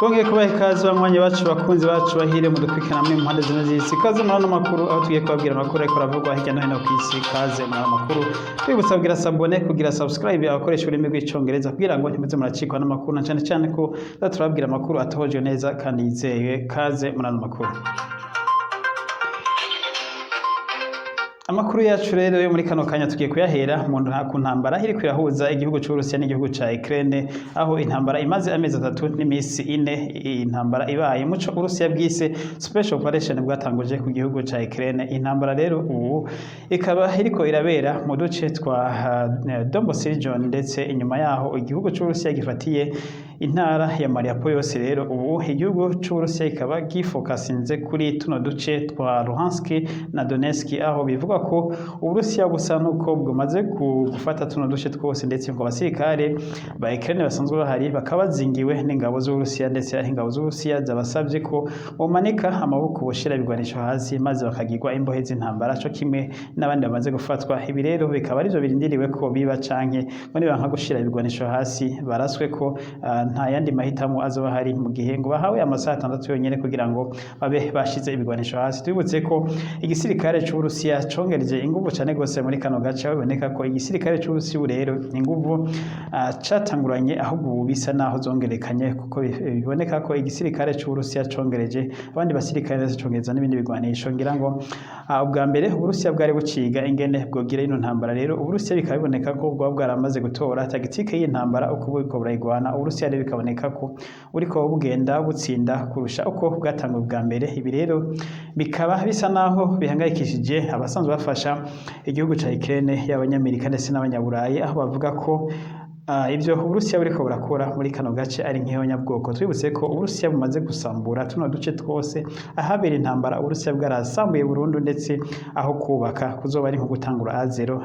Twongeye kubaha ikaze banywanyi bacu bakunzi bacu bahire mu dukurikirana muri impande zino z'isi. Ikaze muri ano makuru aho tugiye kubabwira amakuru ariko aravugwa hirya no hino ku isi. Ikaze muri ano makuru twibutsa kugira sabone, kugira subscribe abakoresha ururimi rw'icongereza kugira ngo ntimuze muracikwa n'amakuru na cyane cyane ko turababwira amakuru atohoje neza kandi yizeye. Kaze muri ano makuru. Amakuru yacu rero yo muri kano kanya tugiye kuyahera ku ntambara iri kwirahuza igihugu cy'Uburusiya n'igihugu ca Ukraine, aho intambara imaze amezi 3 n'imisi 4. Intambara ibaye muco Uburusiya bwise special operation bwatanguje ku gihugu ca Ukraine. Intambara rero ubu ikaba iriko irabera mu duce twa Donbas region, ndetse inyuma yaho igihugu cy'Uburusiya gifatiye intara ya Mariupol yose. Rero ubu igihugu cy'Uburusiya ikaba gifokasinze kuri tuno duce twa Luhansk na Donetsk, aho bivuga ko Uburusiya busa nuko bwamaze gufata tuno duce twose, ndetse ngo abasirikare ba Ukraine basanzwe bahari bakaba bazingiwe n'ingabo z'Uburusiya, ndetse ingabo z'Uburusiya zabasabye ko bomanika amaboko boshira ibigwanisho hasi maze bakagirwa imbohe z'intambara cyo kimwe n'abandi bamaze gufatwa. Ibi rero bikaba arivyo birindiriwe ko biba canke muri banka gushira ibigwanisho hasi baraswe ko nta yandi mahitamo azoba hari mu gihe ngo bahawe amasaha 6 yonyene kugira ngo babe bashize ibigwanisho hasi. Twibutse ko igisirikare cy'Uburusiya congereje inguvu cyane gose muri kano gace, biboneka ko igisirikare cy'Uburusiya rero inguvu catanguranye ahubwo bisa naho zongerekanye, kuko biboneka ko igisirikare cy'Uburusiya congereje abandi basirikare congereza n'ibindi bigwanisho. Ngira ngo ubwa mbere Uburusiya bwari buciga ingene bwogira ino ntambara. Rero Uburusiya bikaba biboneka ko bwa bwaramaze gutora tagitike y'intambara uko buriko burayigwana. Uburusiya bikaboneka ko uriko bugenda butsinda kurusha uko bwatanguye bwa mbere. Ibi rero bikaba bisa naho bihangayikishije abasanzwe bafasha igihugu ca Ukraine y'abanyamerika ndetse n'abanyaburayi, aho bavuga ko ivyo Uburusiya buriko burakora muri kano gace ari nk'iyonyabwoko. Twibutse ko Uburusiya bumaze gusambura tuno duce twose ahabera intambara. Uburusiya bwarasambuye burundu, ndetse aho kubaka kuzoba ari nko gutangura azero.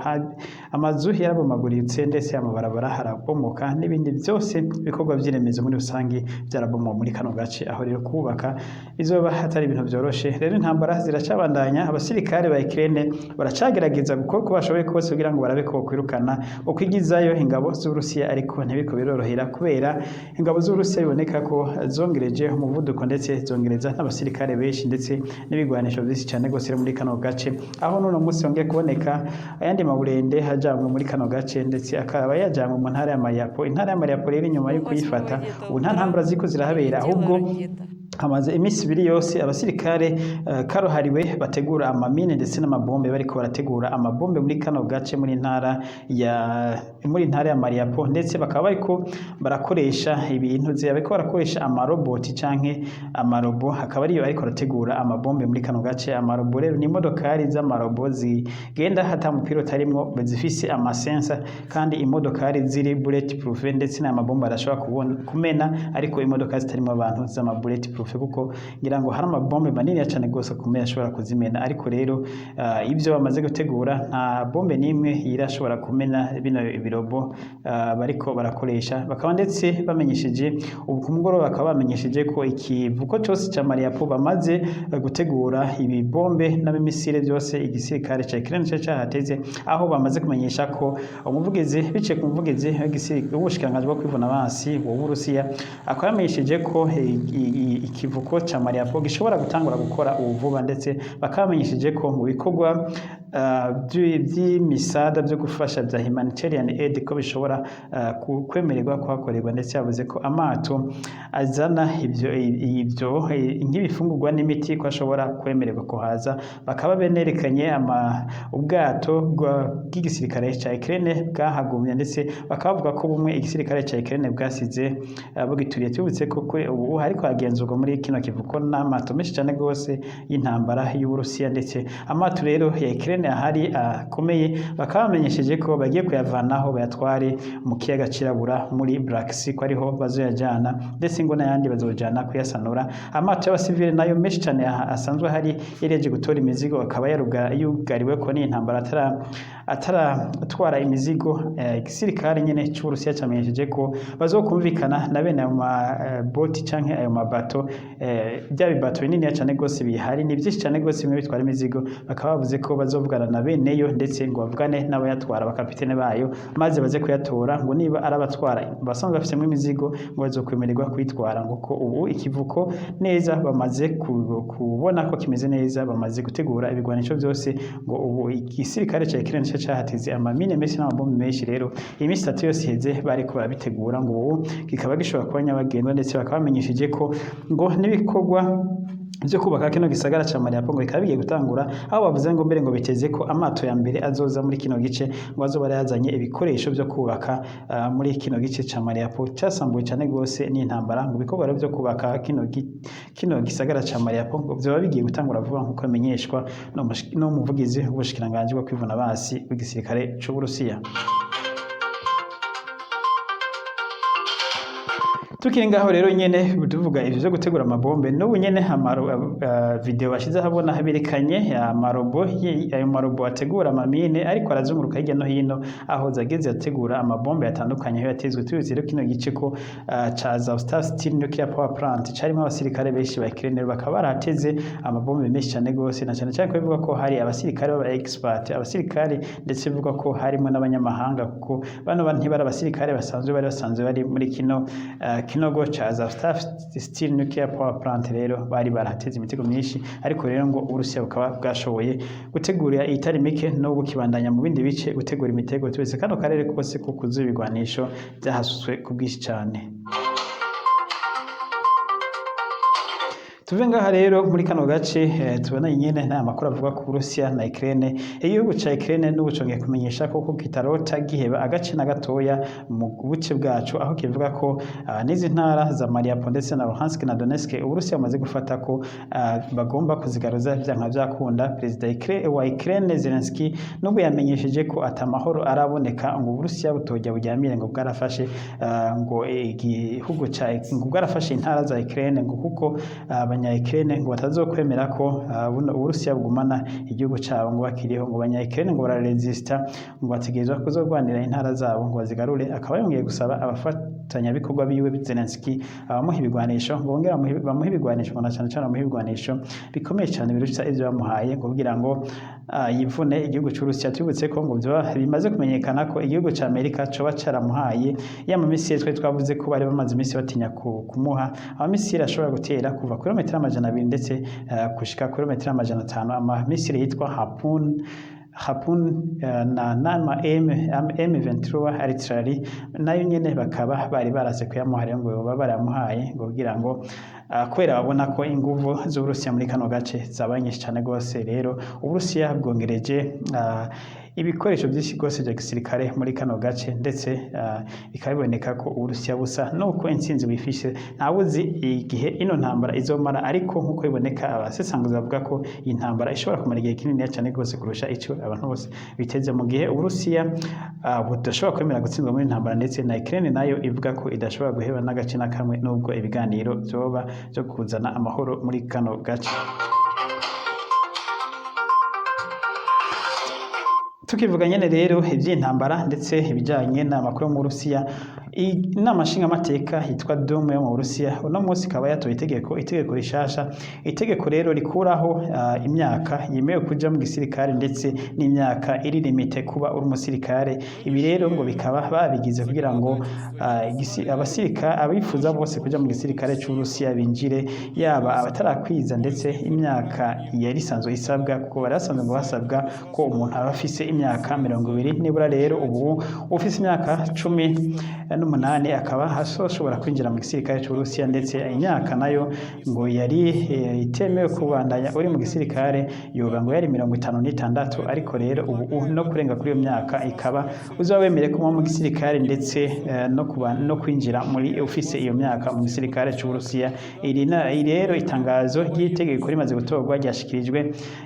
Amazu yarabomaguritse, ndetse amabarabara harabomoka, n'ibindi byose bikorwa by'iremezo muri rusangi byarabomowe muri kano gace, aho rero kubaka izoba hatari ibintu byoroshe. Rero intambara ziracabandanya, abasirikare ba Ukraine baracagerageza gukora uko bashoboye kose kugira ngo barabe ko kwirukana ukwigizayo ingabo z'Uburusiya, ariko ntibiko birorohera kubera ingabo z'Uburusiya biboneka ko zongereje umuvuduko, ndetse zongereza n'abasirikare benshi, ndetse n'ibigwanisho byinshi cyane gose muri kano gace, aho none munsi yongeye kuboneka ayandi maburende hajamwe muri kano gace, ndetse akaba yajamwe mu ntara ya Mariupol. Intara ya Mariupol rero inyuma yo kuyifata ubu nta ntambara ziko zirahabera, ahubwo hamaze imisi 2 yose abasirikare karohariwe bategura amamine ndetse n'amabombe, bariko barategura amabombe muri kano gace muri ntara ya Mariupol, ndetse bakaba bariko barakoresha ibintu bariko barakoresha amaroboti canke amarobo, hakaba ariyo ariko barategura amabombe muri kano gace. Amarobo rero ni imodokari z'amarobo zigenda hata mupilota arimwo, zifise amasensa, kandi imodokari ziri bulletproof, ndetse n'amabombe arashobora kumena ariko imodoka zitarimo abantu z'ama bulletproof, kuko ngira ngo hari amabombe manini cyane gose kumenya ashobora kuzimena. Ariko rero ibyo bamaze gutegura nta bombe nimwe irashobora kumena bino birobo bariko barakoresha. Bakaba ndetse bamenyesheje ubu ku mugoroba, bakaba bamenyesheje ko ikivuko cyose cya Mariupol bamaze gutegura ibi bombe n'abimisire byose igisirikare cya Ukraine cyahateze, aho bamaze kumenyesha ko umuvugizi bice ku muvugizi w'igisirikare w'ubushikiranganje bwo kwivuna abansi w'Uburusiya akaba yamenyesheje ko ikivuko cha Mariupol gishobora gutangura gukora ubuvuba, ndetse bakamenyesheje ko mu bikorwa by'imisada byo gufasha bya humanitarian aid ko bishobora kwemererwa kuhakorerwa, ndetse yavuze ko amato azana ibyo nk'ibifungurwa n'imiti ko ashobora kwemererwa kuhaza. Bakaba benerekanye ubwato bw'igisirikare cya Ukraine bwahagumye, ndetse bakavuga ko bumwe igisirikare cya Ukraine bwasize bugituriye. Tubutse ko ubu hariko hagenzurwa muri kino kivuko n'amato menshi cyane gose y'intambara y'Uburusiya, ndetse amato rero ya Ukraine ahari akomeye bakaba bamenyesheje ko bagiye kuyavanaho bayatware mu kiyaga cirabura muri Black Sea, ko ariho bazoyajana, ndetse ngo n'ayandi bazojana kuyasanura. Amato y'abasivile nayo menshi cyane asanzwe hari yereje gutora imizigo, akaba yugariwe ko n'intambara ataratwara imizigo. Igisirikare nyene cy'Uburusiya cyamenyesheje ko bazokumvikana na bene boti canke ayo mabato, bya bibato binini cyane gose bihari ni byinshi cyane gose bimwe bitwara imizigo. Bakaba bavuze ko bazovuga kuvugana na beneyo ndetse ngo bavugane n'abayatwara abakapitene bayo maze baze kuyatora ngo niba arabatwara basanzwe bafisemo imizigo ngo bazokwemererwa kwitwara ngo ko ubu ikivuko neza bamaze kubona ko kimeze neza bamaze gutegura ibigwanisho byose ngo ubu igisirikare ca Ukraine cahateze amamine menshi n'amabombe menshi rero iminsi 3 yose iheze bariko barabitegura ngo ubu kikaba gishobora kuba nyabagendwa ndetse bakabamenyesheje ko ngo n'ibikorwa byo kubaka kino gisagara ca Mariapo ngo bikaba bigiye gutangura aho bavuze ngo mbere ngo biteze ko amato ya mbere azoza muri kino gice ngo azoba yazanye ibikoresho byo kubaka muri kino gice ca Mariapo casambuye cyane gose n'intambara ngo bikorwa byo kubaka kino gisagara ca Mariapo ngo byo bigiye gutangura vuba nkuko amenyeshwa no muvugizi w'ubushikiranganje bwo kwivuna basi w'igisirikare c'u Burusiya. Tukiri ngaho rero nyene tuvuga ivyo byo gutegura amabombe n'ubu nyene video bashize habona haberekanye ayo marobo ategura amamine ariko arazunguruka hirya no hino aho zageze ategura amabombe yatandukanye aho yatezwe tuzi rero kino gice ko ca Azovstal Steel Nuclear Power Plant carimo abasirikare benshi ba Ukraine bakaba barateze amabombe menshi cyane gose na cyane cyane ko bivuga ko hari abasirikare baba expert abasirikare ndetse bivuga ko harimo n'abanyamahanga kuko bano ntibari abasirikare basanzwe bari muri kinogo ca Azovstal Steel Nuclear Power Plant rero bari barateze imitego myinshi ariko rero ngo Urusiya bukaba bwashoboye gutegura itari mike no bukibandanya mu bindi bice gutegura imitego twese kano karere kose ko kuzuba ibigwanisho byahasutswe ku bwinshi cyane. Tuve ngaha rero muri kano gace tubona nyene nta makuru avuga ku Burusiya na Ukraine igihugu ca Ukraine n'ubuconge kumenyesha ko kitarota giheba agace na gatoya mu buce bwacu aho kivuga ko n'izi ntara za Mariupol ndetse na Luhansk na Donetsk Uburusiya bumaze gufata ko bagomba kuzigaruza vyanka vyakunda Perezida wa Ukraine Zelensky nubwo yamenyesheje ko atamahoro araboneka ngo Uburusiya butojya buryamire ngo bwarafashe ngo igihugu ca ngo bwarafashe intara za Ukraine ngo kuko abanya-Ukraine ngo batazokwemera ko Uburusiya bugumana igihugu cyabo ngo bakiriho ngo abanya-Ukraine ngo bararesista ngo bategerezwa kuzogwanira intara zabo ngo bazigarure akaba yongeye gusaba abafatanya bikorwa biwe Zelensky abamuha ibigwanisho ngo bongera bamuha ibigwanisho ngo cyane cyane bamuha ibigwanisho bikomeye cyane birutsa ivyo bamuhaye ngo kugira ngo yivune igihugu cy'Urusiya tubutse ko ngo bimaze kumenyekana ko igihugu cya Amerika coba caramuhaye y'amamisiri twavuze ko bari bamaze iminsi batinya kumuha amamisiri ashobora gutera kuva kuri metero 200 ndetse kushika kuri metero 500 amamisiri yitwa Harpoon na nama M23 artillery nayo nyene bakaba bari baraze kuyamuha ngo baba baramuhaye ngo kugira ngo kwera babona ko inguvu z'Uburusiya muri kano gace zabanyinshi cyane gose rero Uburusiya bwongereje ibikoresho byinshi gose bya gisirikare muri kano gace ndetse bikaboneka ko Uburusiya busa nuko intsinzi bifishe ntawuzi igihe ino ntambara izomara ariko nkuko biboneka abasesanguza bavuga ko iyi ntambara ishobora kumara igihe kinini cyane gose kurusha icyo abantu bose biteze mu gihe Uburusiya budashobora kwemera gutsindwa muri ntambara ndetse na Ukraine nayo ivuga ko idashobora guheba n'agace na kamwe nubwo ibiganiro byoba byo kuzana amahoro muri kano gace. Tukivuga nyene rero ivy'intambara ndetse ibijanye n'amakuru mu Burusiya inama nshingamateka yitwa Duma yo mu Burusiya uno munsi ikaba yatoye itegeko rishasha itegeko rero rikuraho imyaka yemewe kuja mu gisirikare ndetse n'imyaka iri limite kuba uri umusirikare ibi rero ngo bikaba babigize kugira ngo abasirikare abifuza bose kuja mu gisirikare cy'Uburusiya binjire yaba abatarakwiza ndetse imyaka yari sanzwe isabwa kuko barasanzwe ngo basabwa ko umuntu aba afise imyaka 20 nibura rero ubu ufise imyaka 18 akaba ashobora kwinjira mu gisirikare cy'Uburusiya ndetse imyaka nayo ngo yari itemewe kubandanya uri mu gisirikare yoba ngo yari 56 ariko rero ubu no kurenga kuri iyo myaka ikaba uzawemere kuba mu gisirikare ndetse no kwinjira muri ufise iyo myaka mu gisirikare cy'Uburusiya iri rero itangazo ry'itegeko rimaze gutorwa ryashikirijwe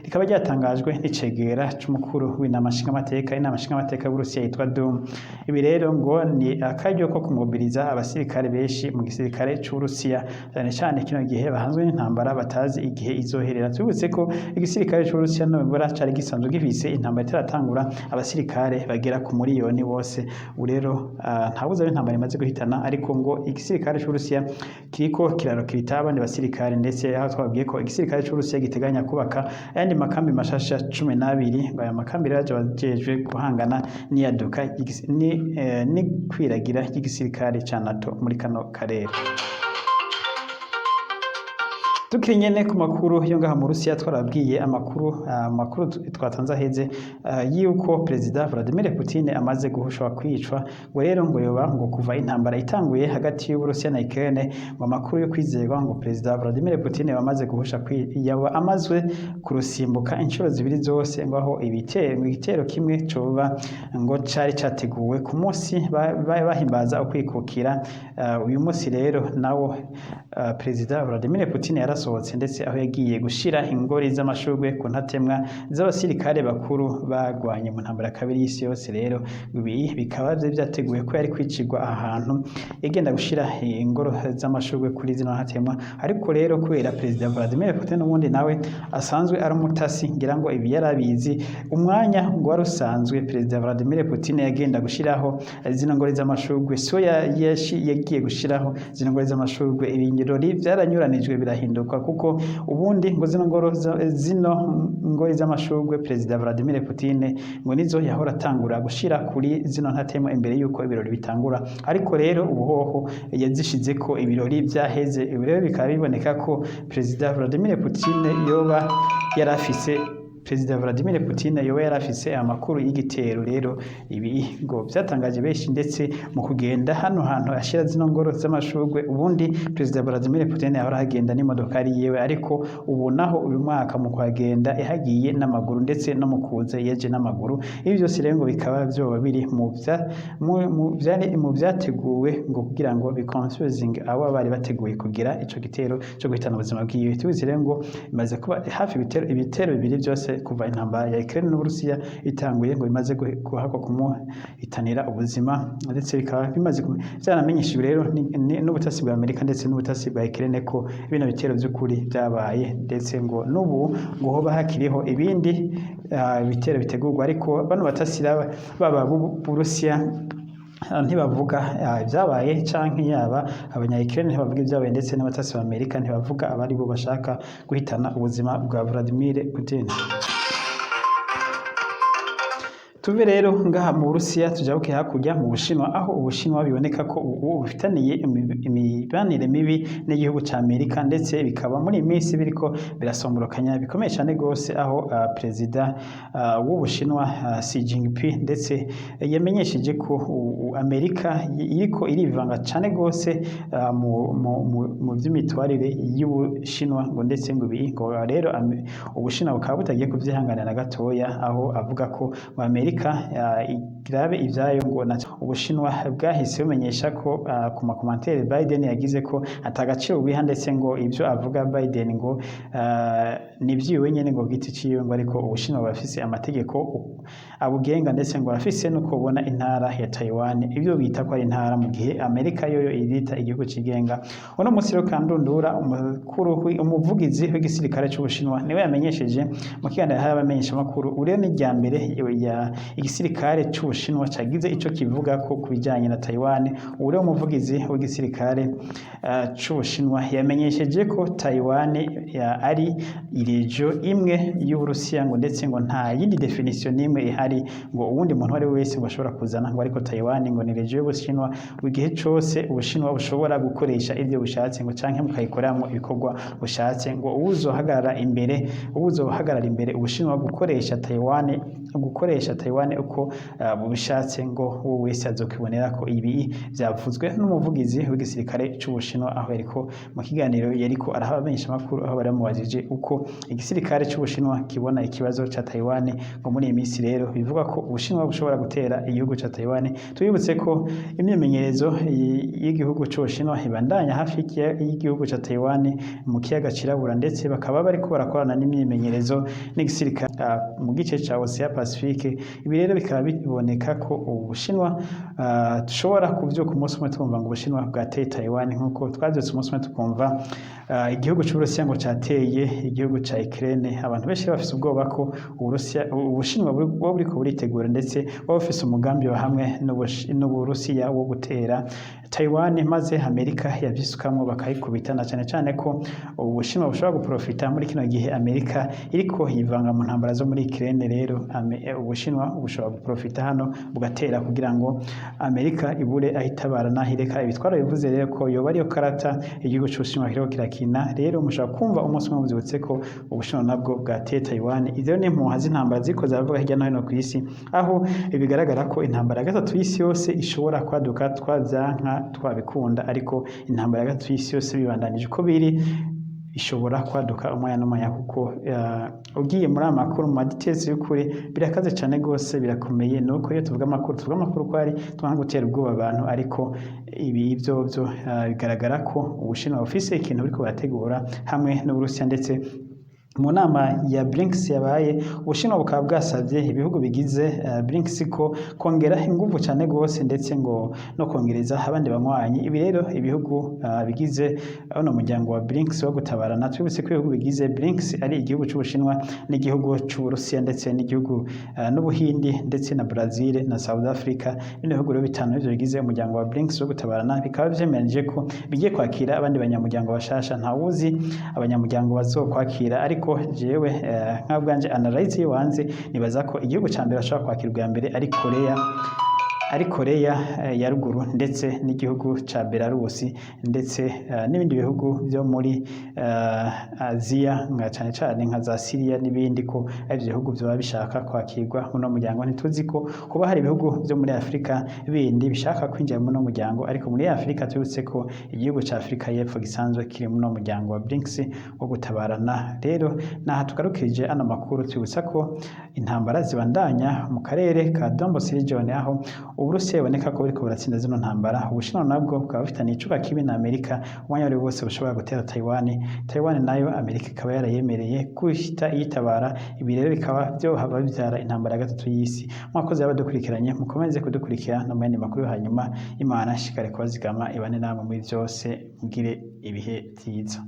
rikaba ryatangajwe n'icegera c'umukuru w'inama inama nshingamateka y'Uburusiya yitwa Duma. Ibi rero ngo ni akaryo ko kumobiriza abasirikare benshi mu gisirikare c'Uburusiya cyane cyane kino gihe bahanzwe n'intambara batazi igihe izoherera. Tubibutse ko igisirikare c'Uburusiya nobura cari gisanzwe gifise intambara itaratangura abasirikare bagera ku miliyoni bose. Ubu rero ntabuza intambara imaze guhitana, ariko ngo igisirikare c'Uburusiya kiriko kirarokirita abandi basirikare, ndetse aho twabwiye ko igisirikare c'Uburusiya giteganya kubaka ayandi makambi mashasha 12 ngo aya makambi rero bajejwe guhangana n'iyaduka ni kwiragira ry'igisirikare ca NATO muri kano karere. Tukiri nyene ku makuru yo ngaha mu Rusiya twarabwiye amakuru twatanze aheze yuko Perezida Vladimir Putin amaze guhushwa kwicwa, ngo rero ngo yoba ngo kuva intambara itanguye hagati y'Uburusiya na Ukraine, ngo amakuru yo kwizerwa ngo Perezida Vladimir Putin yamaze guhusha yaba amazwe kurusimbuka inshuro zibiri zose, ngo aho igitero kimwe coba ngo cari categuwe ku munsi bahimbaza ukwikukira. Uyu munsi rero nawo Perezida Vladimir Putin yarasohotse, ndetse aho yagiye gushira ingori z'amashurwe ku ntatemwa z'abasirikare bakuru bagwanye mu ntambara ya kabiri y'isi yose. Rero ibi bikaba vyateguye ko yari kwicirwa ahantu yagenda gushira ingoro z'amashurwe kuri zino ntatemwa, ariko rero kubera Perezida Vladimir Putin n'ubundi nawe asanzwe ari umutasi, ngira ngo ibi yarabizi. Umwanya ngo wari usanzwe Perezida Vladimir Putin yagenda gushiraho zino ngoro z'amashurwe, so yagiye gushiraho zino ngoro z'amashurwe, ibirori vyaranyuranijwe birahinduka, kuko ubundi ngo zino ngoro z'amashurwe Perezida Vladimir Putin ngo nizo yahora atangura gushira kuri zino ntatema imbere yuko ibirori bitangura, ariko rero ubuhoho yazishize ko ibirori vyaheze. Ibi rero bikaba biboneka ko Perezida Vladimir Putin yoba yarafise amakuru y'igitero. Rero ibi ngo vyatangaje benshi, ndetse mu kugenda hano hantu ashira zino ngoro z'amashurwe, ubundi Perezida Vladimir Putin yahora hagenda n'imodokari yewe, ariko ubu naho uyu mwaka mu kuhagenda yahagiye n'amaguru, ndetse no mu kuza yaje n'amaguru. Ibi byose rero ngo bikaba vyoba biri mu vyateguwe ngo kugira ngo confusing abo bari bateguye kugira ico gitero cyo guhitana ubuzima bwiwe. Tubizi rero ngo imaze kuba hafi ibitero bibiri byose kuva intambara ya Ukraine n'Uburusiya itanguye, ngo bimaze guhakwa kumuhitanira ubuzima, ndetse bikaba bimaze vyanamenyeshejwe rero n'ubutasi bwa Amerika ndetse n'ubutasi bwa Ukraine ko bino bitero by'ukuri byabaye, ndetse ngo n'ubu ngo hoba hakiriho ibindi bitero bitegurwa, ariko bano batasira baba Burusiya ntibavuga ibyabaye canke yaba abanya-Ukraine ntibavuga ibyabaye, ndetse n'abatasi ba Amerika ntibavuga abari bo bashaka guhitana ubuzima bwa Vladimir Putin. Tuve rero ngaha mu Burusiya tujabuke hakurya mu Bushinwa, aho Ubushinwa biboneka ko ubu bufitaniye imibanire mibi n'igihugu ca Amerika, ndetse bikaba muri iminsi biriko birasomborokanya bikomeye cyane gose, aho Perezida w'Ubushinwa Xi Jinping ndetse yamenyesheje ko Amerika iriko irivanga cyane gose mu by'imitwarire y'Ubushinwa, ngo ndetse ngo rero Ubushinwa bukaba butagiye kuvyihanganira gatoya, aho avuga ko Amerika irabe ivyayo, ngo Ubushinwa bwahise bumenyesha ko ku makomantere Biden yagize ko atagaciro biha, ndetse ngo ivyo avuga Biden ngo nivyiwe nyene ngo giti ciwe, ngo ariko Ubushinwa bafise amategeko abugenga, ndetse ngo bafise no kubona intara ya Taiwan ivyo bita ko ari intara, mu gihe Amerika yoyo irita igihugu cigenga. Uno musi rero Kandundura umuvugizi w'igisirikare c'Ubushinwa niwe yamenyesheje mu kiganiro yahaye abamenyesha makuru ure ni rya mbere ya igisirikare c'Ubushinwa cagize ico kivuga ko kubijanye na Taiwan. Ure umuvugizi w'igisirikare c'Ubushinwa yamenyesheje ko Taiwan ari irejo imwe y'Uburusiya, ngo ndetse ngo nta yindi definition nimwe ihari, ngo uwundi muntu wari wese ngo ashobora kuzana, ngo ariko Taiwan ngo ni rejo y'Ubushinwa, igihe cose Ubushinwa bushobora gukoresha ivyo bushatse, ngo canke mukayikoramo ibikorwa bushatse, ngo uzohagarara imbere Ubushinwa gukoresha Taiwan uko bubishatse, ngo uwo wese azokibonera ko ibi vyavuzwe n'umuvugizi w'igisirikare c'Ubushinwa, aho yariko mu kiganiro yariko arahabamenyesha makuru, aho baramubajije uko igisirikare c'Ubushinwa kibona ikibazo ca Taiwan. Ngo muri iyi minsi rero bivuga ko Ubushinwa bushobora gutera igihugu ca Taiwan. Tubibutse ko imyimenyerezo y'igihugu c'Ubushinwa ibandanya hafi y'igihugu ca Taiwan mu kiyaga cirabura, ndetse bakaba bariko barakorana n'imyimenyerezo n'igisirikare mu gice ca Ocean Pacifique ibi rero bikaba biboneka ko Ubushinwa dushobora kuvyuka umunsi umwe twumva ngo Ubushinwa bwateye Taiwan nk'uko twavyutse umunsi umwe tukumva igihugu c'Uburusiya ngo cateye igihugu ca Ukraine. Abantu benshi bafise ubwoba ko Ubushinwa buba buriko buritegura ndetse buba bufise umugambi wa hamwe n'Uburusiya wo gutera Taiwan, maze Amerika yavyisukamwo bakayikubita, na cane cane ko Ubushinwa bushobora guprofita muri kino gihe Amerika iriko yivanga mu ntambara zo muri Ukraine. Rero Ubushinwa bushobora guprofita hano bugatera kugira ngo Amerika ibure ahitabara nahireka. Ibitwaro bivuze rero ko yoba ariyo karata igihugu c'Ubushinwa kiriko kirakina. Rero mushobora kumva umunsi umwe muvyutse ko Ubushinwa nabwo bwateye Taiwan. Ivyo ni impuha z'intambara ziriko ziravuga hirya no hino kw'isi, aho bigaragara ko intambara ya gatatu y'isi yose ishobora kwaduka, twavyanka twabikunda, ariko intambara ya gatatu y'isi yose bibandanije uko biri ishobora kwaduka umwanya n'umwanya, kuko ugiye muri amakuru mu details y'ukuri birakaze cyane gose, birakomeye. Nuko iyo tuvuga amakuru ko ari twanga gutera ubwoba abantu, ariko ibi byo bigaragara ko Ubushinwa bufise ikintu buriko barategura hamwe n'Uburusiya. Ndetse mu nama ya BRICS yabaye, Ubushinwa bukaba bwasavye ibihugu bigize BRICS ko kongera inguvu cyane gose, ndetse ngo no kongereza abandi banywanyi. Ibi rero ibihugu bigize ono muryango wa BRICS wo gutabarana, twibutse ko ibihugu bigize BRICS ari igihugu c'Ubushinwa n'igihugu c'Uburusiya ndetse n'igihugu n'Ubuhindi ndetse na Brazil na South Africa. Bino bihugu rero bitanu ivyo bigize umuryango wa BRICS wo gutabarana bikaba vyemeranije ko bigiye kwakira abandi banyamuryango bashasha. Ntawuzi abanyamuryango bazokwakira, ariko jewe nkabwanje analyze yiwanze nibaza ko igihugu ca mbere bashobora kwakira ubwa mbere ari Korea ya ruguru, ndetse n'igihugu ca Belarusi, ndetse n'ibindi bihugu byo muri Aziya nka cane cane nka za Syria n'ibindi, ko ari bihugu byo bishaka kwakirwa muno muryango. Ntituzi ko kuba hari ibihugu byo muri Afrika bindi bishaka kwinjira muno muryango, ariko muri Afrika tubutse ko igihugu ca Afrika y'Epfo gisanzwe kiri muno muryango wa BRICS wo gutabarana. Rero naha tugarukije ano makuru, tubutsa ko intambara zibandanya mu karere ka Donbas region, aho Uburusiya biboneka ko buriko buratsinda zino ntambara. Ubushinwa nabwo bukaba bufitaniye icuka kibi na Amerika, umwanya wari wose bushobora gutera Taiwan nayo Amerika ikaba yarayemereye guhita yitabara. Ibi rero bikaba byohava bibyara intambara ya gatatu y'isi. Mwakoze abadukurikiranye, mukomeze kudukurikira no mu yandi makuru, hanyuma Imana ishikare kubazigama ibane namwe muri byose, mugire ibihe byiza.